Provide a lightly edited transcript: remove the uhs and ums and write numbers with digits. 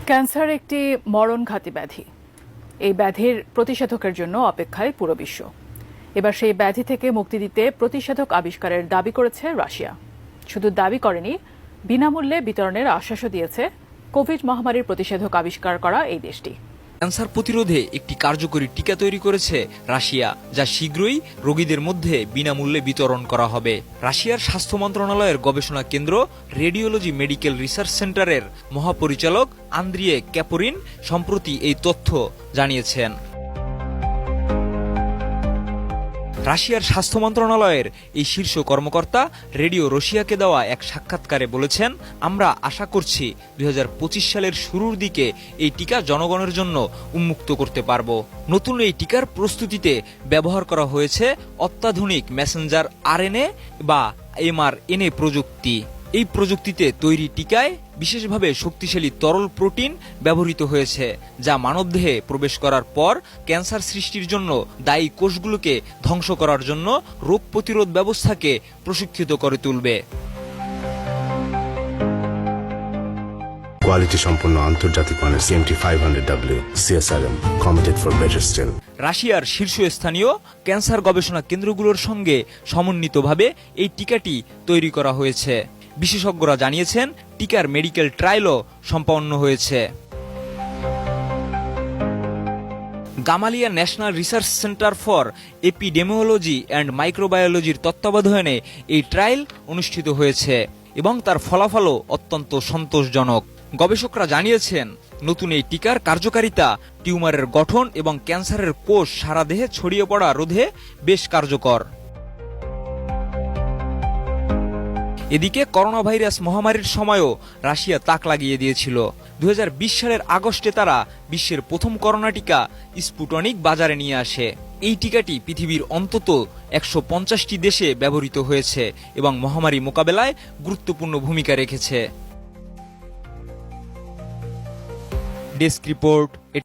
Cancer একটি মরণঘাতী ব্যাধি। এই ব্যাধির প্রতিষেধকের জন্য অপেক্ষায় পুরো বিশ্ব। এবার সেই ব্যাধি থেকে মুক্তি দিতে প্রতিষেধক আবিষ্কারের দাবি করেছে রাশিয়া। শুধু দাবি করেনি, বিনামূল্যে বিতরণের আশ্বাসও দিয়েছে কোভিড মহামারীর প্রতিষেধক আবিষ্কার করা এই দেশটি। ক্যান্সার প্রতিরোধে একটি কার্যকরী টিকা তৈরি করেছে রাশিয়া, যা শীঘ্রই রোগীদের মধ্যে বিনামূল্যে বিতরণ করা হবে। রাশিয়ার স্বাস্থ্য মন্ত্রণালয়ের গবেষণা কেন্দ্র রেডিওলজি মেডিকেল রিসার্চ সেন্টারের মহাপরিচালক আন্দ্রিয়ে ক্যাপোরিন সম্প্রতি এই তথ্য জানিয়েছেন। রাশিয়ার স্বাস্থ্য মন্ত্রণালয়ের এই শীর্ষ কর্মকর্তা রেডিও রাশিয়াকে দেওয়া এক সাক্ষাৎকারে বলেছেন, আমরা আশা করছি 2025 সালের শুরুর দিকে এই টিকা জনগণের জন্য উন্মুক্ত করতে পারব। নতুন এই টিকার প্রস্তুতিতে ব্যবহার করা হয়েছে অত্যাধুনিক মেসেঞ্জার আরএনএ বা এমআরএনএ প্রযুক্তি। এই প্রযুক্তিতে তৈরি টিকায় বিশেষভাবে শক্তিশালী তরল প্রোটিন ব্যবহৃত হয়েছে, যা মানবদেহে প্রবেশ করার পর ক্যান্সার সৃষ্টির জন্য দায়ী কোষগুলোকে ধ্বংস করার জন্য রোগ প্রতিরোধ ব্যবস্থাকে প্রশিক্ষিত করে তুলবে। কোয়ালিটি সম্পন্ন আন্তর্জাতিক মানের CMT500W CSRM committed for better still. রাশিয়ার শীর্ষস্থানীয় ক্যান্সার গবেষণা কেন্দ্রগুলোর সঙ্গে সমন্বিতভাবে এই টিকাটি তৈরি করা হয়েছে। বিশেষজ্ঞরা জানিয়েছেন, টিকার মেডিকেল ট্রায়ালও সম্পন্ন হয়েছে। Gamaleya National Research Center for Epidemiology and মাইক্রোবায়োলজির তত্ত্বাবধানে এই ট্রায়াল অনুষ্ঠিত হয়েছে এবং তার ফলাফলও অত্যন্ত সন্তোষজনক। গবেষকরা জানিয়েছেন, নতুন এই টিকার কার্যকারিতা টিউমারের গঠন এবং ক্যান্সারের কোষ সারা দেহে ছড়িয়ে পড়া রোধে বেশ কার্যকর। এদিকে করোনা ভাইরাস মহামারীর সময়ও রাশিয়া তাক লাগিয়ে দিয়েছিল। 2020 সালের আগস্টে তারা বিশ্বের প্রথম করোনা টিকা স্পুটনিক বাজারে নিয়ে আসে। এই টিকাটি পৃথিবীর অন্তত 150টি দেশে ব্যবহৃত হয়েছে এবং মহামারী মোকাবেলায় গুরুত্বপূর্ণ ভূমিকা রেখেছে। Desk report.